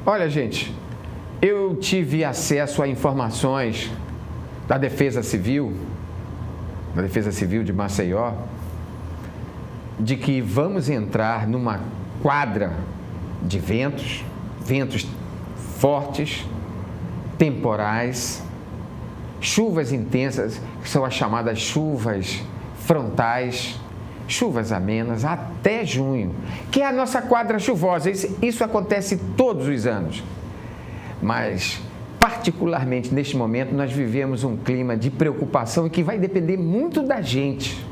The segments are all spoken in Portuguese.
Olha, gente, eu tive acesso a informações da Defesa Civil de Maceió, de que vamos entrar numa quadra de ventos fortes, temporais, chuvas intensas, que são as chamadas chuvas frontais, chuvas amenas, até junho, que é a nossa quadra chuvosa. Isso acontece todos os anos. Mas, particularmente neste momento, nós vivemos um clima de preocupação e que vai depender muito da gente.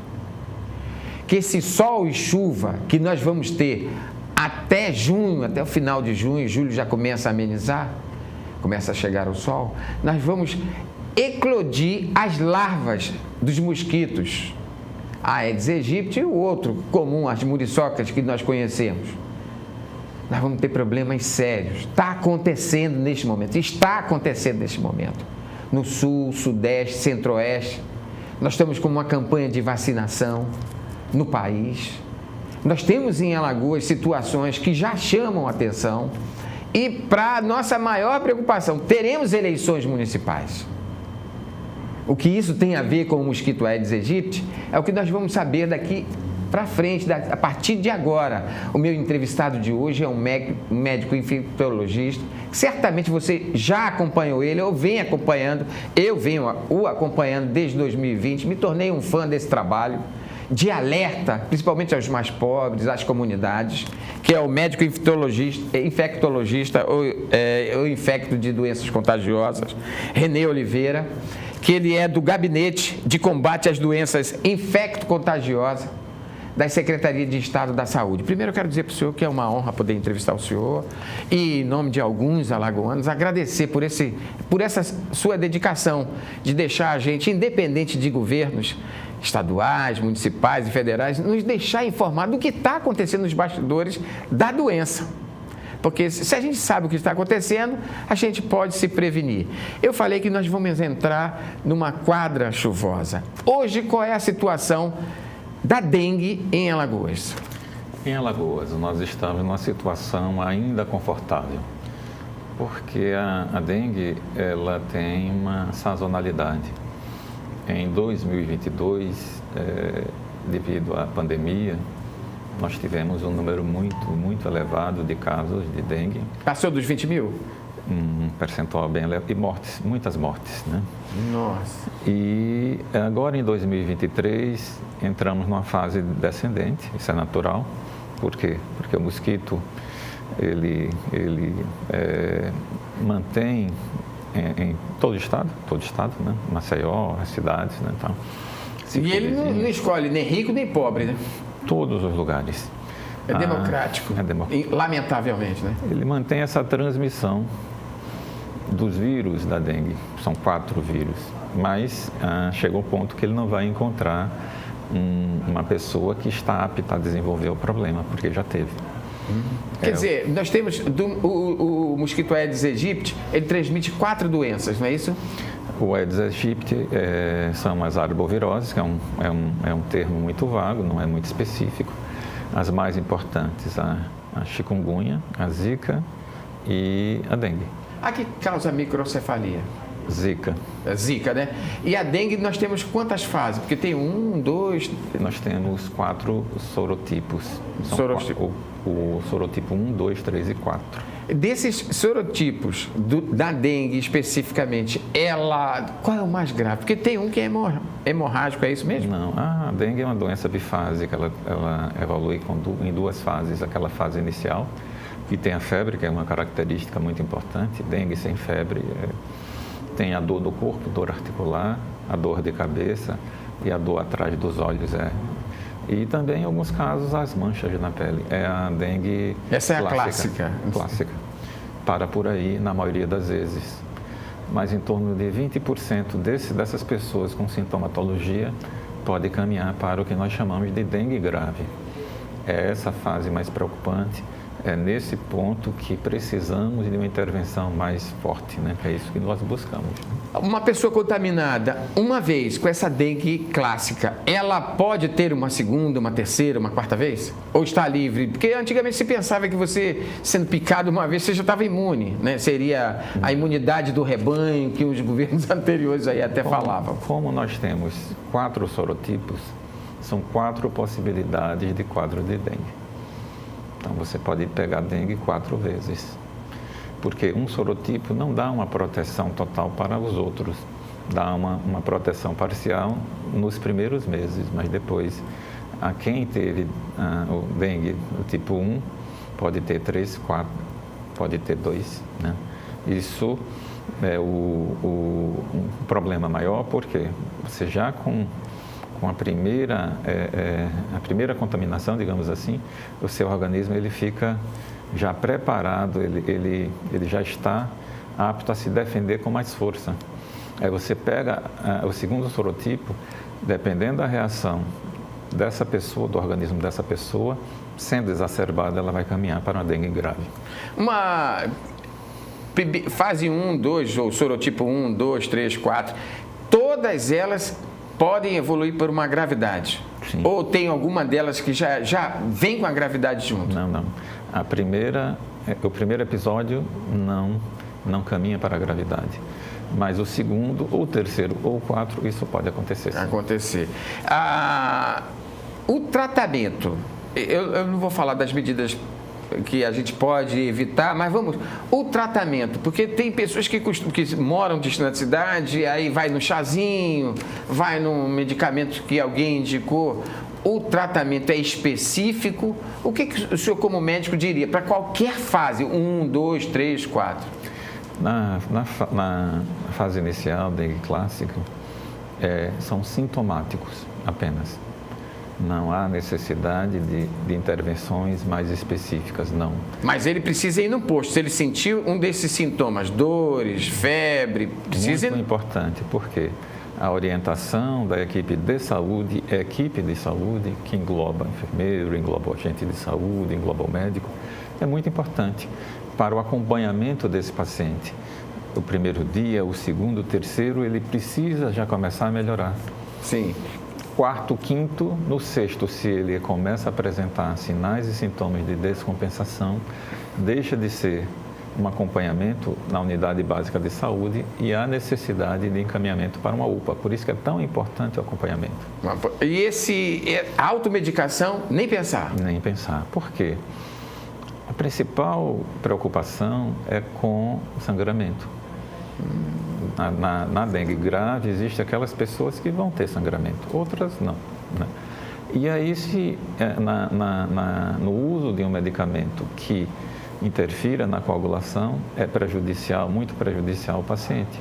Que esse sol e chuva que nós vamos ter até junho, até o final de junho, julho já começa a amenizar, começa a chegar o sol, nós vamos eclodir as larvas dos mosquitos, a Aedes aegypti e o outro comum, as muriçocas que nós conhecemos. Nós vamos ter problemas sérios. Está acontecendo neste momento. No sul, sudeste, centro-oeste. Nós estamos com uma campanha de vacinação no país. Nós temos em Alagoas situações que já chamam a atenção. E, para nossa maior preocupação, teremos eleições municipais. O que isso tem a ver com o mosquito Aedes aegypti é o que nós vamos saber daqui para frente, a partir de agora. O meu entrevistado de hoje é um médico infectologista. Certamente você já acompanhou ele ou vem acompanhando. Eu venho o acompanhando desde 2020. Me tornei um fã desse trabalho de alerta, principalmente aos mais pobres, às comunidades, que é o médico infectologista ou infecto de doenças contagiosas, Renê Oliveira, que ele é do Gabinete de Combate às Doenças Infecto-Contagiosas da Secretaria de Estado da Saúde. Primeiro eu quero dizer para o senhor que é uma honra poder entrevistar o senhor e, em nome de alguns alagoanos, agradecer por essa sua dedicação de deixar a gente, independente de governos estaduais, municipais e federais, nos deixar informado do que está acontecendo nos bastidores da doença. Porque se a gente sabe o que está acontecendo, a gente pode se prevenir. Eu falei que nós vamos entrar numa quadra chuvosa. Hoje, qual é a situação da dengue em Alagoas? Em Alagoas, nós estamos numa situação ainda confortável, porque a dengue ela tem uma sazonalidade. Em 2022, devido à pandemia, nós tivemos um número muito elevado de casos de dengue. Passou dos 20 mil? Um percentual bem elevado. E mortes, muitas mortes, né? Nossa! E agora, em 2023, entramos numa fase descendente. Isso é natural. Por quê? Porque o mosquito, ele mantém em todo o estado, né? Maceió, as cidades, né? Então, e ele não escolhe nem rico nem pobre, né? Todos os lugares. É democrático, lamentavelmente, né? Ele mantém essa transmissão dos vírus da dengue. São 4 vírus, mas chegou o ponto que ele não vai encontrar uma pessoa que está apta a desenvolver o problema, porque já teve. Quer dizer, nós temos o mosquito Aedes aegypti, ele transmite 4 doenças, não é isso? O Aedes aegypti são as arboviroses, que é um termo muito vago, não é muito específico. As mais importantes, a chikungunya, a zika e a dengue. A que causa microcefalia? Zika. Zika, né? E a dengue nós temos quantas fases? Porque tem 1, 2... Nós temos 4 sorotipos. O sorotipo 1, 2, 3 e 4. Desses sorotipos da dengue especificamente, qual é o mais grave? Porque tem um que é hemorrágico, é isso mesmo? Não, a dengue é uma doença bifásica, ela evolui em 2 fases. Aquela fase inicial, que tem a febre, que é uma característica muito importante. Dengue sem febre, tem a dor no corpo, dor articular, a dor de cabeça e a dor atrás dos olhos. E também, em alguns casos, as manchas na pele. É a dengue Essa é a clássica. Clássica. Para por aí, na maioria das vezes. Mas em torno de 20% dessas pessoas com sintomatologia pode caminhar para o que nós chamamos de dengue grave. É essa fase mais preocupante, é nesse ponto que precisamos de uma intervenção mais forte, né? Que é isso que nós buscamos. Uma pessoa contaminada uma vez com essa dengue clássica, ela pode ter uma segunda, uma terceira, uma quarta vez? Ou está livre? Porque antigamente se pensava que você, sendo picado uma vez, você já estava imune, né? Seria a imunidade do rebanho que os governos anteriores aí até falavam. Como nós temos 4 sorotipos, são 4 possibilidades de quadro de dengue. Então, você pode pegar dengue 4 vezes. Porque um sorotipo não dá uma proteção total para os outros. Dá uma proteção parcial nos primeiros meses, mas depois, a quem teve o dengue do tipo 1, pode ter 3, 4, pode ter 2, né? Isso é um problema maior, porque você já com a primeira contaminação, digamos assim, o seu organismo ele fica já preparado, ele já está apto a se defender com mais força. Aí você pega o segundo sorotipo, dependendo da reação dessa pessoa, do organismo dessa pessoa, sendo exacerbada, ela vai caminhar para uma dengue grave. Uma fase 1, 2, ou sorotipo 1, 2, 3, 4, todas elas podem evoluir por uma gravidade? Sim. Ou tem alguma delas que já vem com a gravidade junto? Não. O primeiro episódio não caminha para a gravidade. Mas o segundo, ou o terceiro, ou o 4, isso pode acontecer. Sim. O tratamento, eu não vou falar das medidas que a gente pode evitar, mas vamos, o tratamento, porque tem pessoas que moram distante da cidade, aí vai no chazinho, vai no medicamento que alguém indicou. O tratamento é específico? O que o senhor, como médico, diria para qualquer fase, 1, 2, 3, 4? Na fase inicial, dengue clássica, são sintomáticos apenas. Não há necessidade de intervenções mais específicas, não. Mas ele precisa ir no posto. Se ele sentiu um desses sintomas, dores, febre, precisa... Muito importante, porque a orientação da equipe de saúde, que engloba enfermeiro, engloba o agente de saúde, engloba o médico, é muito importante para o acompanhamento desse paciente. O primeiro dia, o segundo, o terceiro, ele precisa já começar a melhorar. Sim. Quarto, quinto, no sexto, se ele começa a apresentar sinais e sintomas de descompensação, deixa de ser um acompanhamento na unidade básica de saúde e há necessidade de encaminhamento para uma UPA. Por isso que é tão importante o acompanhamento. E a automedicação, nem pensar? Nem pensar. Por quê? A principal preocupação é com o sangramento. Na dengue grave, existem aquelas pessoas que vão ter sangramento, outras não, né? E aí, se no uso de um medicamento que interfira na coagulação, é prejudicial, muito prejudicial ao paciente.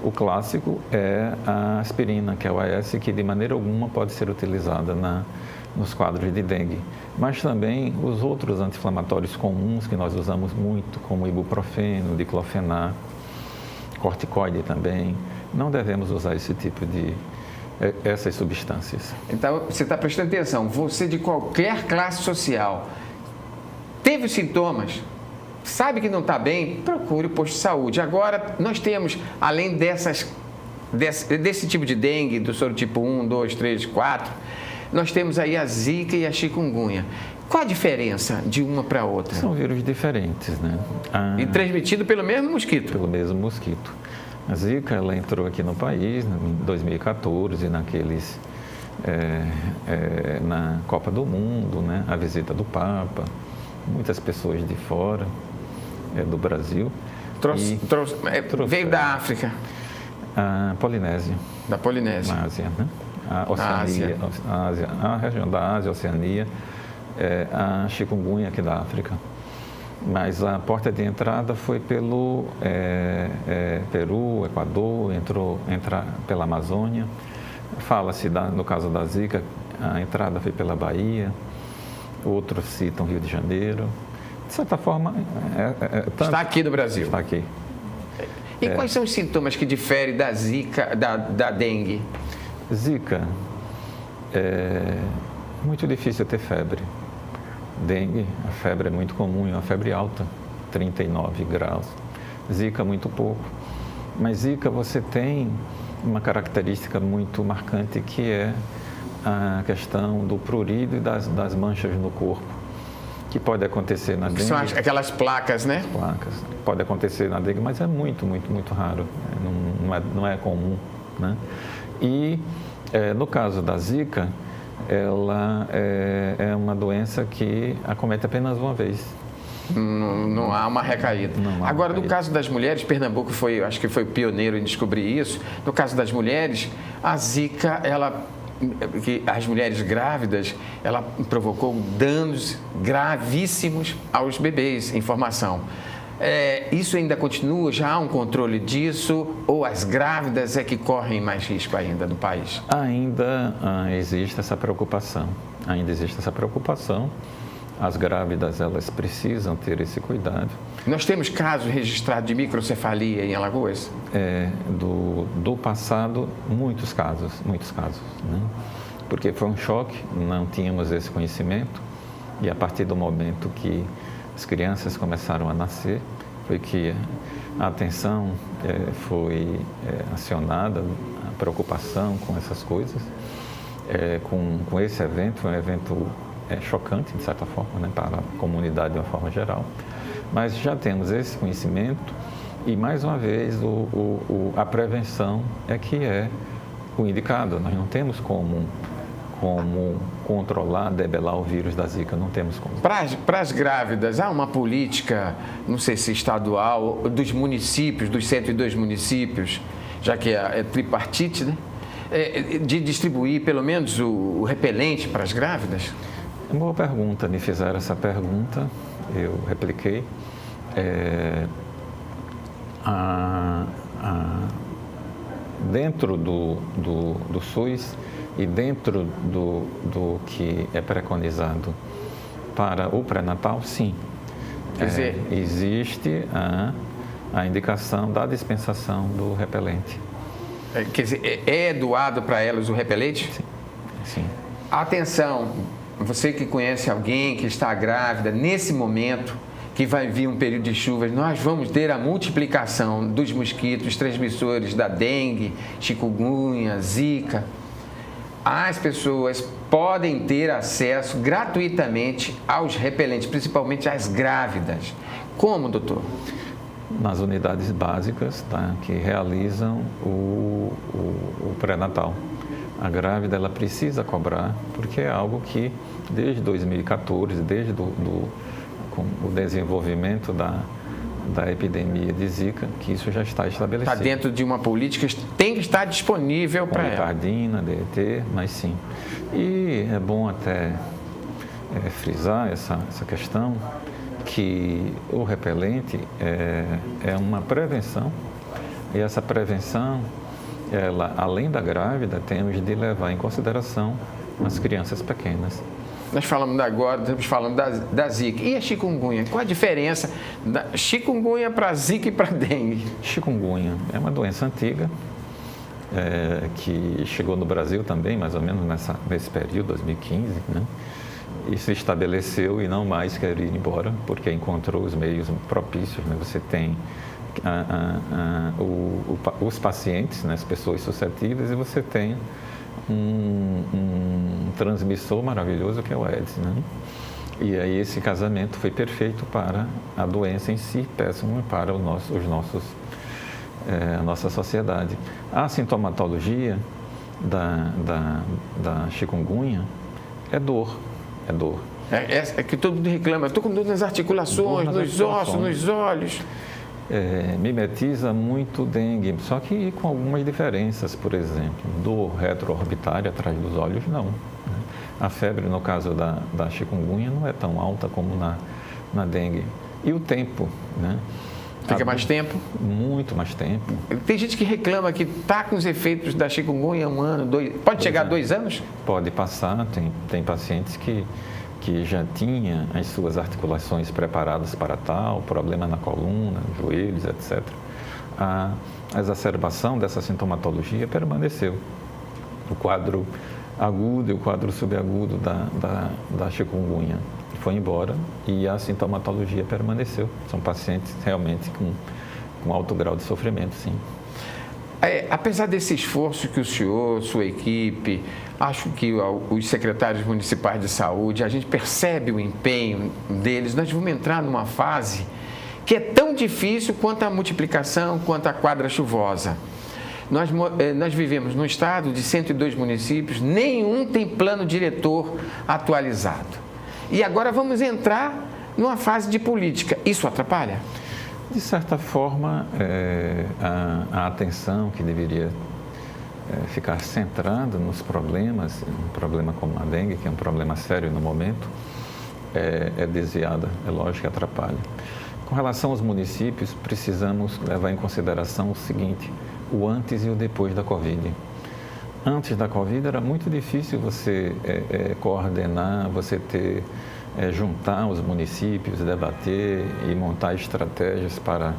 O clássico é a aspirina, que é o AS, que de maneira alguma pode ser utilizada nos quadros de dengue. Mas também os outros anti-inflamatórios comuns que nós usamos muito, como ibuprofeno, diclofenac, corticoide também, não devemos usar essas substâncias. Então, você está prestando atenção, você de qualquer classe social, teve sintomas, sabe que não está bem, procure o posto de saúde. Agora, nós temos, além desse tipo de dengue, do sorotipo 1, 2, 3, 4, nós temos aí a zika e a chikungunya. Qual a diferença de uma para outra? São vírus diferentes, né? E transmitido pelo mesmo mosquito? Pelo mesmo mosquito. A zika, ela entrou aqui no país em 2014, na Copa do Mundo, né? A visita do Papa, muitas pessoas de fora do Brasil. Veio da África? A Polinésia. Da Polinésia. Na Ásia, né? A Oceania, a região da Ásia, Oceania, a chikungunya aqui da África. Mas a porta de entrada foi pelo Peru, Equador, entra pela Amazônia. Fala-se, no caso da zika, a entrada foi pela Bahia, outros citam Rio de Janeiro. De certa forma... Está aqui no Brasil. Está aqui. E quais são os sintomas que diferem da zika, da dengue? Zika, é muito difícil ter febre. Dengue, a febre é muito comum, é uma febre alta, 39 graus. Zika, muito pouco. Mas Zika, você tem uma característica muito marcante, que é a questão do prurido e das manchas no corpo, que pode acontecer na dengue. São aquelas placas, né? Placas. Pode acontecer na dengue, mas é muito, muito, muito raro. Não é comum, né? E no caso da Zika, ela é uma doença que acomete apenas uma vez. Não há uma recaída. Agora, no caso das mulheres, Pernambuco acho que foi pioneiro em descobrir isso. No caso das mulheres, a Zika, as mulheres grávidas, ela provocou danos gravíssimos aos bebês, informação. Isso ainda continua? Já há um controle disso? Ou as grávidas é que correm mais risco ainda no país? Ainda existe essa preocupação. As grávidas, elas precisam ter esse cuidado. Nós temos casos registrados de microcefalia em Alagoas? Do passado, muitos casos, né? Porque foi um choque, não tínhamos esse conhecimento, e a partir do momento que as crianças começaram a nascer, foi que a atenção foi acionada, a preocupação com essas coisas, com esse evento, um evento chocante, de certa forma, né, para a comunidade de uma forma geral. Mas já temos esse conhecimento e, mais uma vez, a prevenção é que é o indicado. Nós não temos como controlar, debelar o vírus da Zika, não temos como. Para as grávidas, há uma política, não sei se estadual, dos municípios, dos 102 municípios, já que é tripartite, né? De distribuir pelo menos o repelente para as grávidas? Uma boa pergunta, me fizeram essa pergunta, eu repliquei. Dentro do SUS e dentro do que é preconizado para o pré-natal, sim. Quer dizer, existe a indicação da dispensação do repelente. Quer dizer, é doado para elas o repelente? Sim. Atenção, você que conhece alguém que está grávida, nesse momento que vai vir um período de chuvas, nós vamos ter a multiplicação dos mosquitos transmissores da dengue, chikungunya, zika. As pessoas podem ter acesso gratuitamente aos repelentes, principalmente as grávidas. Como, doutor? Nas unidades básicas, tá, que realizam o pré-natal. A grávida, ela precisa cobrar, porque é algo que, desde 2014, desde com o desenvolvimento da epidemia de Zika, que isso já está estabelecido. Está dentro de uma política, tem que estar disponível para ela. Cardina, DET, mas sim. E é bom até frisar essa questão, que o repelente é uma prevenção, e essa prevenção, ela, além da grávida, temos de levar em consideração as crianças pequenas. Nós falamos agora, estamos falando da Zika. E a chikungunya? Qual a diferença da chikungunya para Zika e para dengue? Chikungunya é uma doença antiga, que chegou no Brasil também, mais ou menos nesse período, 2015, né? E se estabeleceu e não mais quer ir embora, porque encontrou os meios propícios, né? Você tem os pacientes, né? As pessoas suscetíveis, e você tem um transmissor maravilhoso que é o Aedes, né? E aí esse casamento foi perfeito para a doença em si, péssimo para a nossa sociedade. A sintomatologia da chikungunya é dor. É que todo mundo reclama, estou com dor nas articulações, nos ossos, nos olhos. Mimetiza muito dengue, só que com algumas diferenças, por exemplo, dor retroorbitária atrás dos olhos, não. A febre, no caso da chikungunya, não é tão alta como na dengue. E o tempo, né? Fica mais tempo? Muito mais tempo. Tem gente que reclama que está com os efeitos da chikungunya 1 ano, 2... Pode chegar a 2 anos? Pode passar, tem pacientes que já tinha as suas articulações preparadas para tal, problema na coluna, joelhos, etc. A exacerbação dessa sintomatologia permaneceu. O quadro agudo e o quadro subagudo da chikungunya foi embora e a sintomatologia permaneceu. São pacientes realmente com alto grau de sofrimento, sim. Apesar desse esforço que o senhor, sua equipe, acho que os secretários municipais de saúde, a gente percebe o empenho deles, nós vamos entrar numa fase que é tão difícil quanto a multiplicação, quanto a quadra chuvosa. Nós vivemos num estado de 102 municípios, nenhum tem plano diretor atualizado. E agora vamos entrar numa fase de política. Isso atrapalha? De certa forma, a atenção que deveria ficar centrada nos problemas, um problema como a dengue, que é um problema sério no momento, é desviada, é lógico que atrapalha. Com relação aos municípios, precisamos levar em consideração o seguinte, o antes e o depois da Covid. Antes da Covid era muito difícil você coordenar, você juntar os municípios, debater e montar estratégias para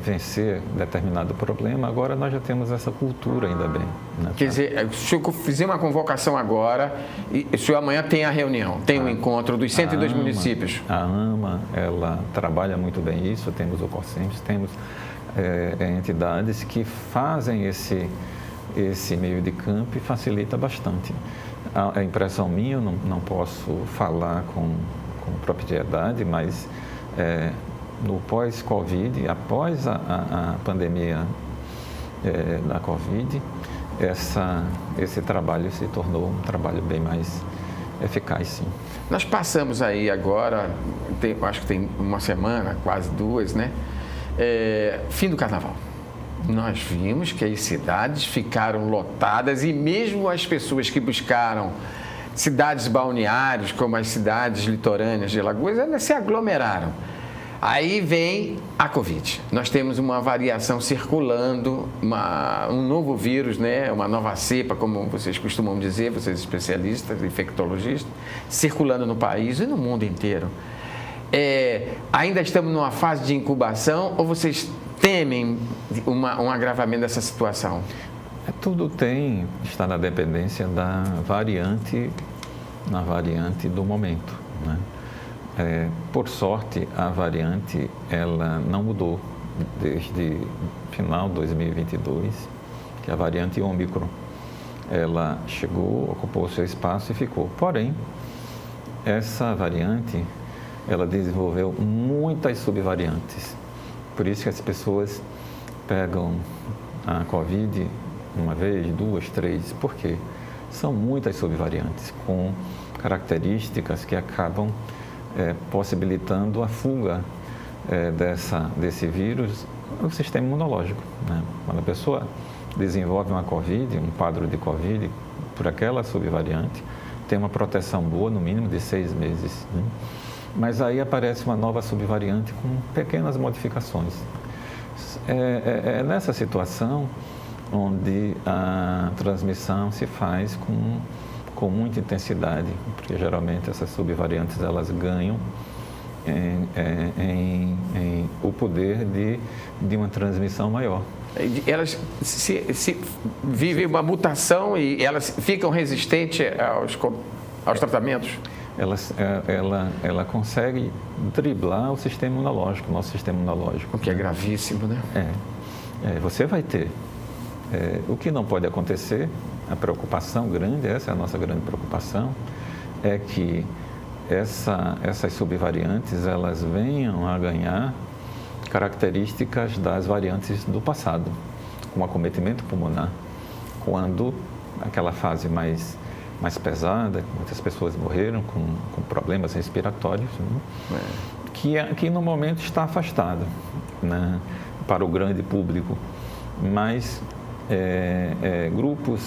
vencer determinado problema. Agora nós já temos essa cultura, ainda bem. Né? Quer dizer, se eu fizer uma convocação agora, e o senhor amanhã tem a reunião, tem o encontro dos 102 municípios. A AMA, ela trabalha muito bem isso, temos o CORSEMS, temos entidades que fazem esse meio de campo e facilita bastante. A impressão minha, eu não posso falar com propriedade, mas no pós-Covid, após a pandemia da Covid, esse trabalho se tornou um trabalho bem mais eficaz, sim. Nós passamos aí agora, acho que tem uma semana, quase duas, né? Fim do Carnaval. Nós vimos que as cidades ficaram lotadas e mesmo as pessoas que buscaram cidades balneárias, como as cidades litorâneas de Alagoas, elas se aglomeraram. Aí vem a Covid. Nós temos uma variação circulando, um novo vírus, né? Uma nova cepa, como vocês costumam dizer, vocês especialistas, infectologistas, circulando no país e no mundo inteiro. Ainda estamos numa fase de incubação ou vocês temem um agravamento dessa situação? Tudo está na dependência da variante do momento, né? Por sorte, a variante ela não mudou desde final de 2022, que é a variante Ômicron. Ela chegou, ocupou o seu espaço e ficou. Porém, essa variante, ela desenvolveu muitas subvariantes. Por isso que as pessoas pegam a Covid uma vez, duas, três. Por quê? São muitas subvariantes com características que acabam possibilitando a fuga desse vírus no sistema imunológico, né? Quando a pessoa desenvolve uma Covid, um quadro de Covid, por aquela subvariante, tem uma proteção boa, no mínimo de 6 meses, né? Mas aí aparece uma nova subvariante com pequenas modificações. É nessa situação onde a transmissão se faz com muita intensidade, porque geralmente essas subvariantes elas ganham em o poder de uma transmissão maior. Elas se vivem uma mutação e elas ficam resistentes aos tratamentos? Ela consegue driblar o sistema imunológico, nosso sistema imunológico. O que é gravíssimo, né? Você vai ter. O que não pode acontecer, a preocupação grande, essa é a nossa grande preocupação, é que essas subvariantes elas venham a ganhar características das variantes do passado, como acometimento pulmonar, quando aquela fase mais pesada, muitas pessoas morreram com problemas respiratórios, né? Que no momento está afastada, né, para o grande público, mas grupos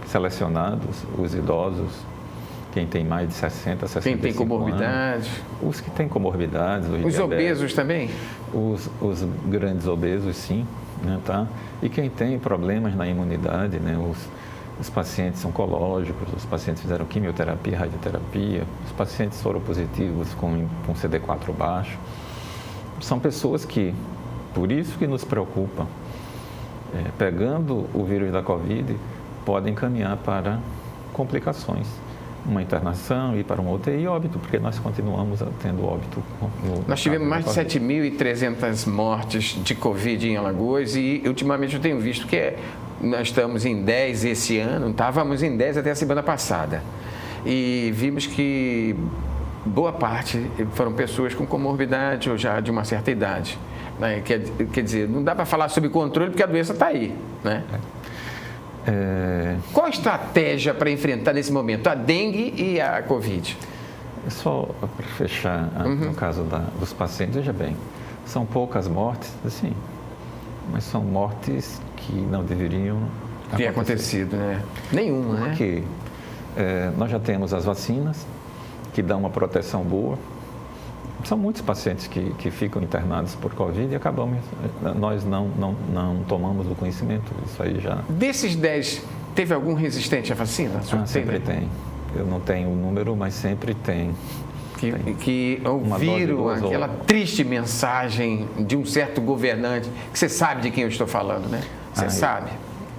selecionados, os idosos, quem tem mais de 60, 65 quem tem comorbidades, os que têm comorbidades, os obesos também? Os grandes obesos, sim, né, tá? E quem tem problemas na imunidade, né, os pacientes oncológicos, os pacientes que fizeram quimioterapia, radioterapia, os pacientes soropositivos com CD4 baixo, são pessoas que, por isso que nos preocupa, pegando o vírus da Covid, podem caminhar para complicações. uma internação, ir para uma UTI e óbito, porque nós continuamos tendo óbito. Nós tivemos mais de 7.300 mortes de Covid em Alagoas e, ultimamente, eu tenho visto que nós estamos em 10 esse ano, estávamos em 10 até a semana passada. E vimos que boa parte foram pessoas com comorbidade ou já de uma certa idade. Né? Quer dizer, não dá para falar sobre controle porque a doença está aí, né? Qual a estratégia para enfrentar nesse momento a dengue e a Covid? Só para fechar, no caso dos pacientes, veja bem, são poucas mortes, assim, mas são mortes que não deveriam ter acontecido, né? Nenhuma, né? Porque nós já temos as vacinas que dão uma proteção boa. São muitos pacientes que ficam internados por Covid e nós não tomamos o conhecimento. Isso aí já... Desses 10, teve algum resistente à vacina? Sempre tem. Eu não tenho o número, mas sempre tem. Que ouviram aquela triste mensagem de um certo governante, que você sabe de quem eu estou falando, né? Você sabe.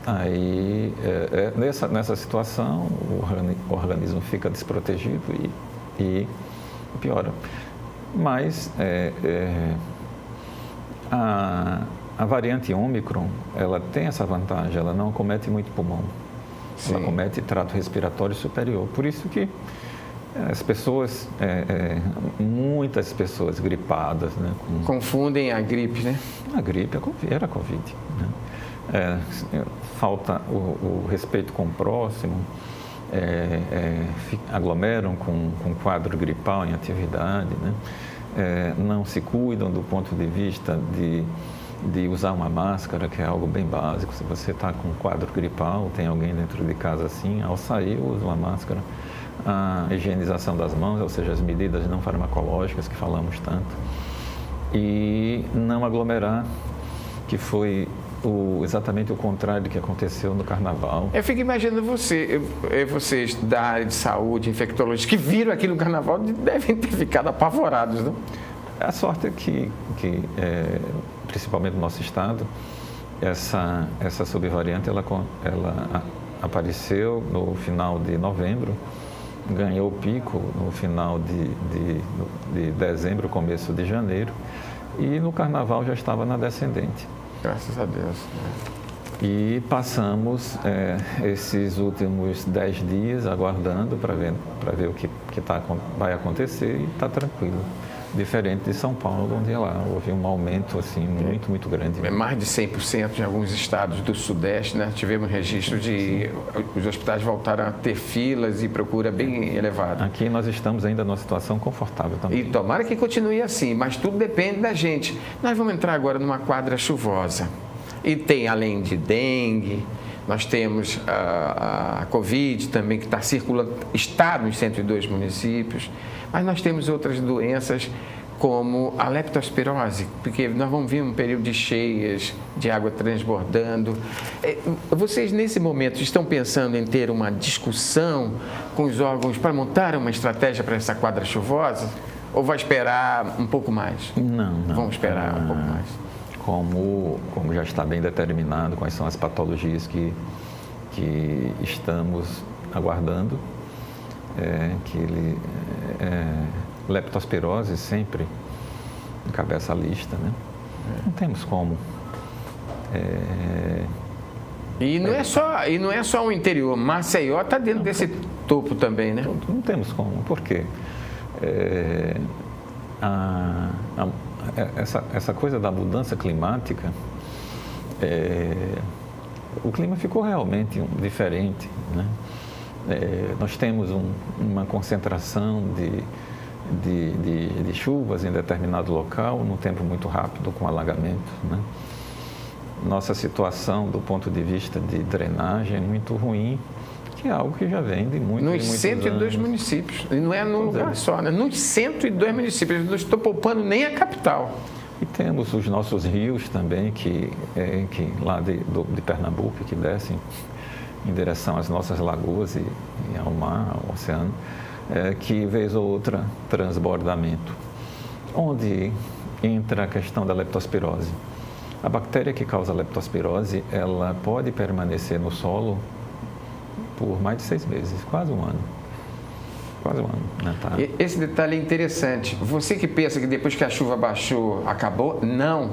Aí, nessa situação, o organismo fica desprotegido e piora. Mas a variante Ômicron, ela tem essa vantagem, ela não acomete muito pulmão. Sim. Ela acomete trato respiratório superior. Por isso que as pessoas, muitas pessoas gripadas, né, confundem a gripe, né? A gripe era a Covid. Né? Falta o respeito com o próximo. Aglomeram com quadro gripal em atividade, né? Não se cuidam do ponto de vista de usar uma máscara, que é algo bem básico. Se você está com quadro gripal, tem alguém dentro de casa assim, ao sair, usa uma máscara. A higienização das mãos, ou seja, as medidas não farmacológicas que falamos tanto. E não aglomerar, que foi exatamente o contrário do que aconteceu no Carnaval. Eu fico imaginando vocês da área de saúde, infectologistas, que viram aquilo no Carnaval, devem ter ficado apavorados, não? A sorte é que principalmente no nosso estado, essa subvariante, ela apareceu no final de novembro, ganhou o pico no final de dezembro, começo de janeiro, e no Carnaval já estava na descendente. Graças a Deus. E passamos esses últimos 10 dias aguardando para ver o que vai acontecer e está tranquilo. Diferente de São Paulo, onde lá houve um aumento assim, muito, muito grande. Mais de 100% em alguns estados do Sudeste, né? Tivemos registro de os hospitais voltaram a ter filas e procura bem elevada. Aqui nós estamos ainda numa situação confortável também. E tomara que continue assim, mas tudo depende da gente. Nós vamos entrar agora numa quadra chuvosa. E tem, além de dengue, nós temos a Covid também, que está circulando, está nos 102 municípios, mas nós temos outras doenças como a leptospirose, porque nós vamos vir um período de cheias, de água transbordando. Vocês, nesse momento, estão pensando em ter uma discussão com os órgãos para montar uma estratégia para essa quadra chuvosa? Ou vai esperar um pouco mais? Não. Vamos esperar um pouco mais. Como já está bem determinado quais são as patologias que estamos aguardando, leptospirose sempre encabeça a lista, né? Não temos como. E não é só o interior, Maceió está dentro desse topo também, né? Não temos como, por quê? Essa coisa da mudança climática, o clima ficou realmente diferente, né? Nós temos uma concentração de chuvas em determinado local, num tempo muito rápido, com alagamento, né? Nossa situação do ponto de vista de drenagem é muito ruim, que é algo que já vem de muitos anos. Nos 102 municípios, e não é num lugar só, né? Nos 102 municípios, não estou poupando nem a capital. E temos os nossos rios também, que lá de Pernambuco, que descem em direção às nossas lagoas e ao mar, ao oceano, que vez ou outra transbordamento. Onde entra a questão da leptospirose. A bactéria que causa a leptospirose, ela pode permanecer no solo por mais de 6 meses, quase um ano. quase um ano. Né? Tá. Esse detalhe é interessante. Você que pensa que depois que a chuva baixou, acabou, não.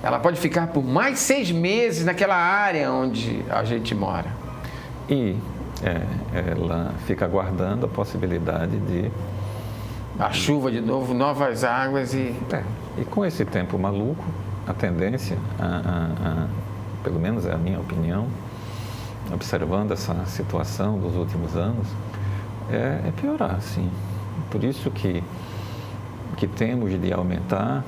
Ela pode ficar por mais 6 meses naquela área onde a gente mora. E ela fica aguardando a possibilidade de... A chuva de novo, novas águas e... E com esse tempo maluco, a tendência, pelo menos é a minha opinião, observando essa situação dos últimos anos, é piorar, sim. Por isso que temos de aumentar,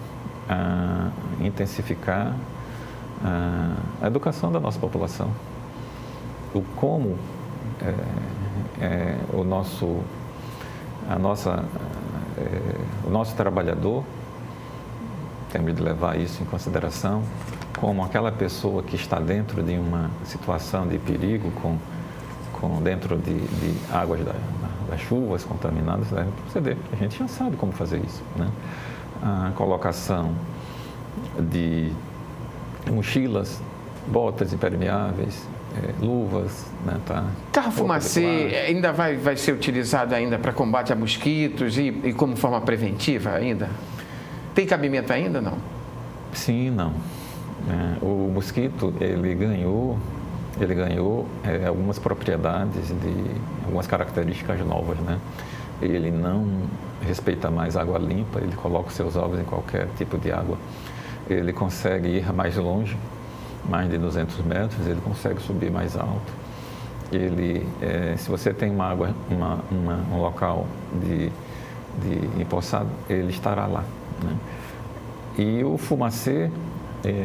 intensificar a educação da nossa população. O como o nosso trabalhador, temos de levar isso em consideração, como aquela pessoa que está dentro de uma situação de perigo, dentro de águas das chuvas contaminadas, deve proceder. A gente já sabe como fazer isso, né? A colocação de mochilas, botas impermeáveis, luvas, né, tá? Carro fumacê ainda vai ser utilizado ainda para combate a mosquitos e como forma preventiva ainda? Tem cabimento ainda, não? Sim, não. O mosquito, ele ganhou algumas propriedades, algumas características novas, né? Ele não respeita mais água limpa, ele coloca os seus ovos em qualquer tipo de água. Ele consegue ir mais longe, mais de 200 metros, ele consegue subir mais alto. Se você tem uma água, um local de empoçado, ele estará lá, né? E o fumacê,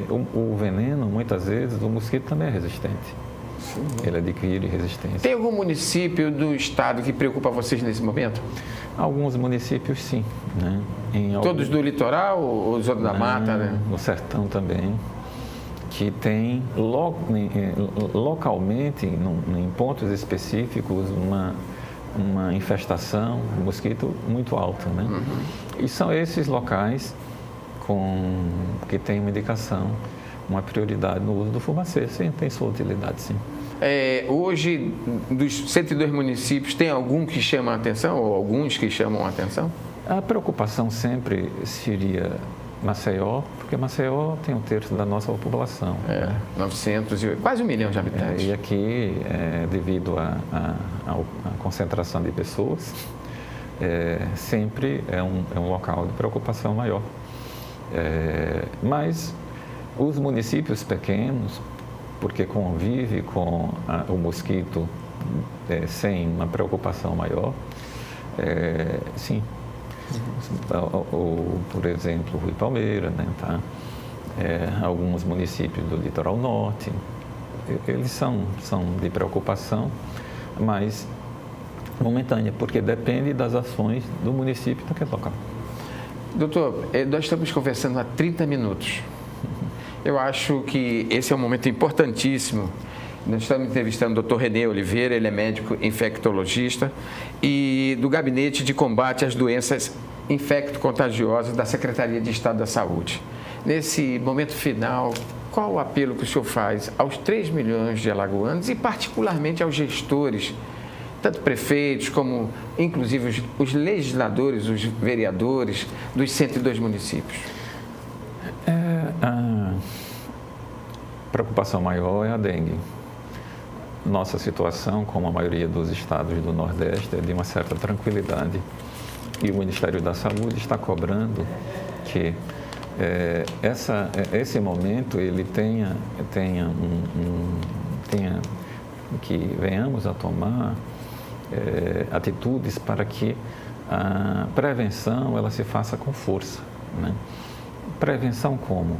o veneno, muitas vezes, o mosquito também é resistente. Sim. Ele adquire resistência. Tem algum município do estado que preocupa vocês nesse momento? Alguns municípios, sim, né? Todos do litoral ou Zona da Mata, né? No sertão também, que tem localmente, em pontos específicos, uma infestação de mosquito muito alta, né? Uhum. E são esses locais que tem uma indicação, uma prioridade no uso do fumacê. Sim, tem sua utilidade, sim. Hoje, dos 102 municípios, tem algum que chama a atenção ou alguns que chamam a atenção? A preocupação sempre seria Maceió, porque Maceió tem 1/3 da nossa população. 900 e quase 1 milhão de habitantes. E aqui, devido à concentração de pessoas, sempre é um local de preocupação maior. Mas os municípios pequenos, porque convive com o mosquito sem uma preocupação maior, sim. Por exemplo, Rui Palmeira, né, tá? Alguns municípios do litoral norte, eles são de preocupação, mas momentânea, porque depende das ações do município daquele local. Doutor, nós estamos conversando há 30 minutos. Eu acho que esse é um momento importantíssimo. Nós estamos entrevistando o Dr. René Oliveira, ele é médico infectologista e do Gabinete de Combate às Doenças Infecto-Contagiosas da Secretaria de Estado da Saúde. Nesse momento final, qual o apelo que o senhor faz aos 3 milhões de alagoanos e particularmente aos gestores, tanto prefeitos como, inclusive, os legisladores, os vereadores dos 102 municípios? A preocupação maior é a dengue. Nossa situação, como a maioria dos estados do Nordeste, é de uma certa tranquilidade. E o Ministério da Saúde está cobrando que esse momento ele tenha que venhamos a tomar atitudes para que a prevenção ela se faça com força, né? Prevenção como?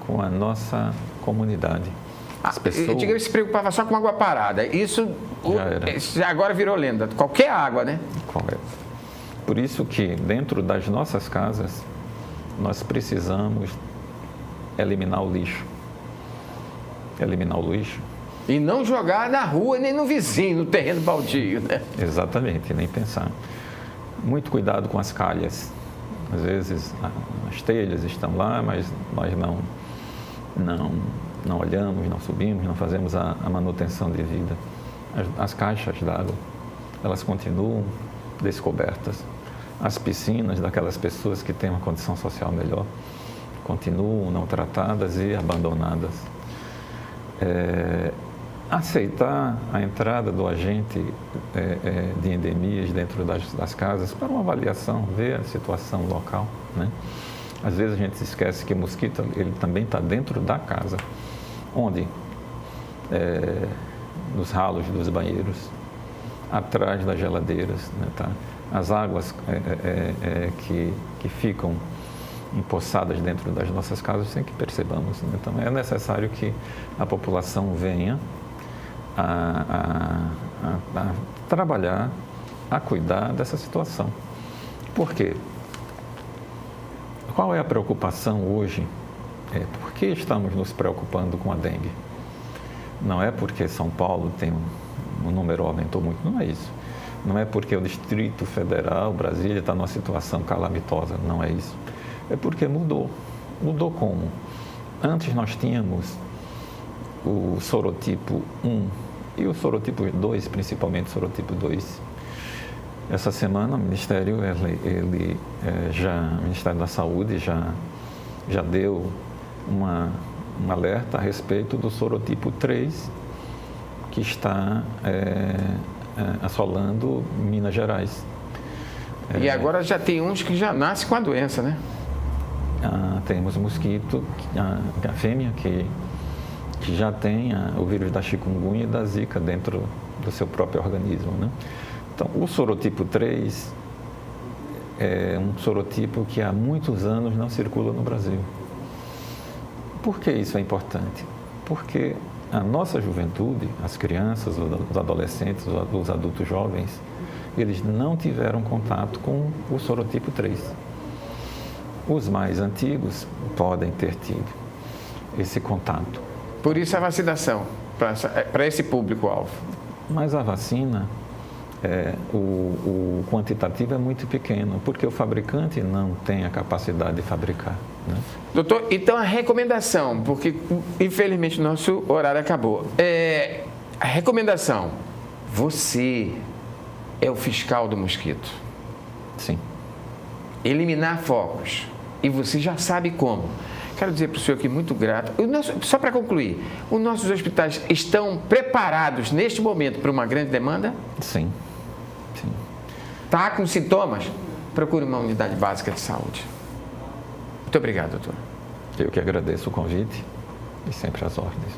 Com a nossa comunidade. As pessoas... Antigamente se preocupava só com água parada. Isso já agora virou lenda. Qualquer água, né? Por isso que dentro das nossas casas nós precisamos eliminar o lixo. Eliminar o lixo. E não jogar na rua, nem no vizinho, no terreno baldio, né? Exatamente, nem pensar. Muito cuidado com as calhas. Às vezes as telhas estão lá, mas nós não olhamos, não subimos, não fazemos a manutenção devida. As caixas d'água. elas continuam descobertas. As piscinas daquelas pessoas que têm uma condição social melhor continuam não tratadas e abandonadas. Aceitar a entrada do agente de endemias dentro das casas para uma avaliação, ver a situação local, né? Às vezes a gente se esquece que o mosquito ele também está dentro da casa, onde nos ralos dos banheiros, atrás das geladeiras, né, tá? As águas que ficam empoçadas dentro das nossas casas sem que percebamos, né? Então é necessário que a população venha a trabalhar, a cuidar dessa situação. Por quê? Qual é a preocupação hoje? Por que estamos nos preocupando com a dengue? Não é porque São Paulo tem um número aumentou muito, não é isso. Não é porque o Distrito Federal, Brasília, está numa situação calamitosa, não é isso. É porque mudou. Mudou como? Antes nós tínhamos o sorotipo 1 e o sorotipo 2, principalmente o sorotipo 2. Essa semana o Ministério, o Ministério da Saúde já deu um alerta a respeito do sorotipo 3, que está assolando Minas Gerais. E agora já tem uns que já nascem com a doença, né? Temos mosquito, a fêmea, que já tem o vírus da chikungunya e da zika dentro do seu próprio organismo, né? Então, o sorotipo 3 é um sorotipo que há muitos anos não circula no Brasil. Por que isso é importante? Porque a nossa juventude, as crianças, os adolescentes, os adultos jovens, eles não tiveram contato com o sorotipo 3. Os mais antigos podem ter tido esse contato. Por isso a vacinação, para esse público-alvo. Mas a vacina, o quantitativo é muito pequeno, porque o fabricante não tem a capacidade de fabricar, né? Doutor, então a recomendação, porque infelizmente o nosso horário acabou. A recomendação, você é o fiscal do mosquito. Sim. Eliminar focos. E você já sabe como. Quero dizer para o senhor que muito grato. Só para concluir, os nossos hospitais estão preparados neste momento para uma grande demanda? Sim. Sim. Está com sintomas? Procure uma unidade básica de saúde. Muito obrigado, doutor. Eu que agradeço o convite e sempre às ordens.